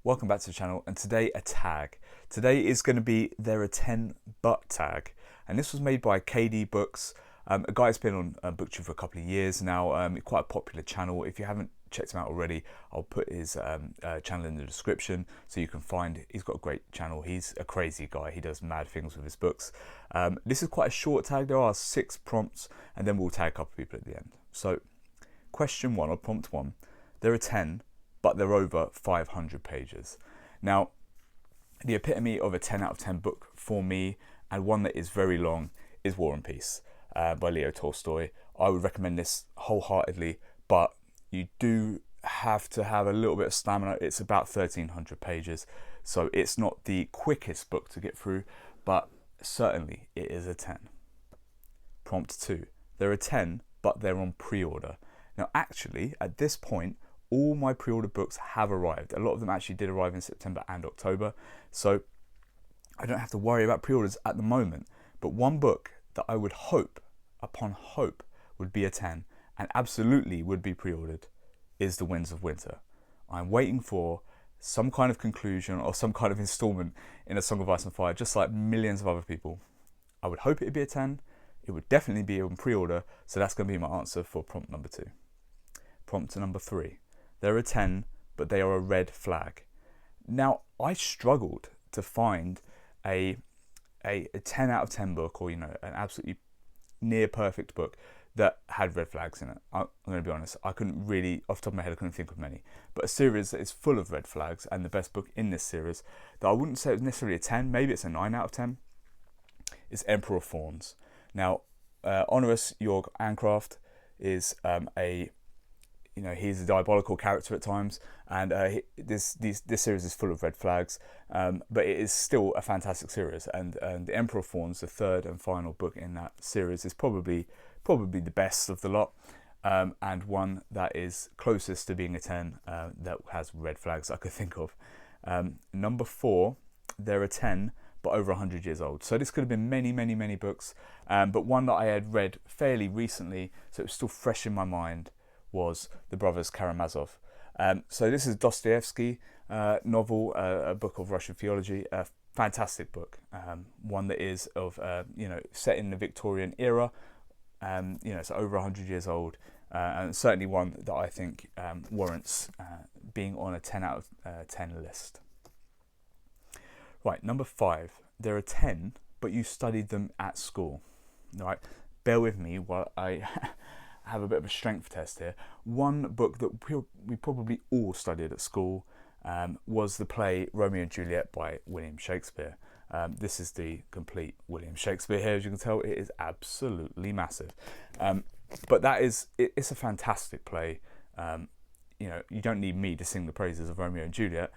welcome back to the channel, and today a tag. Today is going to be there are 10 but tag, and this was made by KD Books, a guy who's been on Booktube for a couple of years now, quite a popular channel. If you haven't checked him out already, I'll put his channel in the description so you can find. He's got a great channel. He's a crazy guy. He does mad things with his books. This is quite a short tag. There are 6 prompts, and then we'll tag a couple of people at the end. So question 1 or prompt 1, there are 10 but they're over 500 pages. Now, the epitome of a 10 out of 10 book for me, and one that is very long, is War and Peace by Leo Tolstoy. I would recommend this wholeheartedly, but you do have to have a little bit of stamina. It's about 1,300 pages, so it's not the quickest book to get through, but certainly it is a 10. Prompt 2, there are 10, but they're on pre-order. Now, actually, at this point, all my pre-order books have arrived. A lot of them actually did arrive in September and October, so I don't have to worry about pre-orders at the moment. But one book that I would hope, upon hope, would be a 10 and absolutely would be pre-ordered is The Winds of Winter. I'm waiting for some kind of conclusion or some kind of installment in A Song of Ice and Fire, just like millions of other people. I would hope it'd be a 10. It would definitely be on pre-order, so that's going to be my answer for prompt number 2. Prompt number 3. There are 10, but they are a red flag. Now, I struggled to find a 10 out of 10 book, or an absolutely near perfect book that had red flags in it. I'm going to be honest, I couldn't really, off the top of my head, I couldn't think of many. But a series that is full of red flags, and the best book in this series, that I wouldn't say it was necessarily a 10, maybe it's a 9 out of 10, is Emperor of Thorns. Now, Honorus Jorg Ancraft is he's a diabolical character at times, and this series is full of red flags, but it is still a fantastic series. And The Emperor of Thorns, the third and final book in that series, is probably the best of the lot, and one that is closest to being a 10 that has red flags I could think of. Number 4, there are 10 but over 100 years old. So this could have been many books, but one that I had read fairly recently, so it was still fresh in my mind, was The Brothers Karamazov. So this is Dostoevsky novel, a book of Russian theology, a fantastic book, one that is of set in the Victorian era, it's over 100 years old, and certainly one that I think warrants being on a 10 out of 10 list. Right, number 5, there are 10 but you studied them at school. Right, bear with me while I have a bit of a strength test here. One book that we probably all studied at school was the play Romeo and Juliet by William Shakespeare. This is the complete William Shakespeare here, as you can tell. It is absolutely massive, but it's a fantastic play. You don't need me to sing the praises of Romeo and Juliet.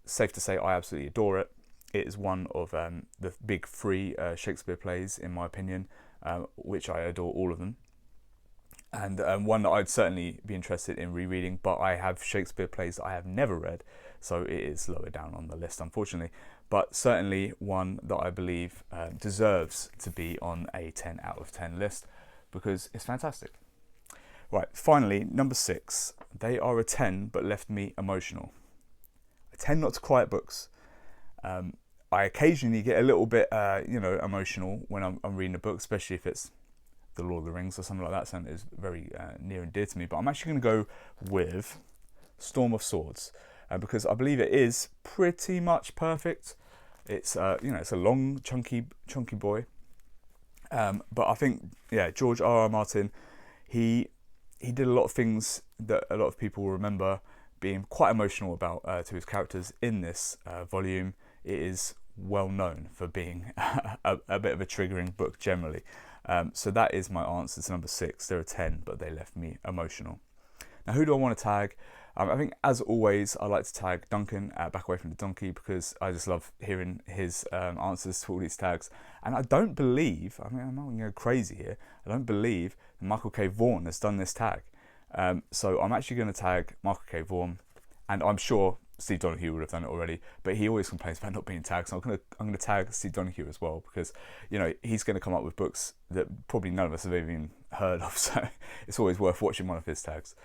Safe to say, I absolutely adore it. It is one of the big 3 Shakespeare plays, in my opinion, which I adore all of them. And one that I'd certainly be interested in rereading, but I have Shakespeare plays that I have never read, so it is lower down on the list, unfortunately. But certainly one that I believe deserves to be on a 10 out of 10 list, because it's fantastic. Right, finally, number 6. They are a 10, but left me emotional. I tend not to cry at books. I occasionally get a little bit, emotional when I'm reading a book, especially if it's The Lord of the Rings or something like that. Something is very near and dear to me. But I'm actually going to go with Storm of Swords, because I believe it is pretty much perfect. It's it's a long, chunky boy. But I think, George R.R. Martin, he did a lot of things that a lot of people will remember being quite emotional about to his characters in this volume. It is well known for being a bit of a triggering book generally. So that is my answer to number 6. There are 10, but they left me emotional. Now, who do I want to tag? I think, as always, I like to tag Duncan, Back Away from the Donkey, because I just love hearing his answers to all these tags. And I don't believe, I'm not going to go crazy here, I don't believe Michael K. Vaughan has done this tag. So I'm actually going to tag Michael K. Vaughan, and I'm sure Steve Donahue would have done it already, but he always complains about not being tagged, so I'm going to tag Steve Donahue as well, because he's going to come up with books that probably none of us have even heard of, so it's always worth watching one of his tags.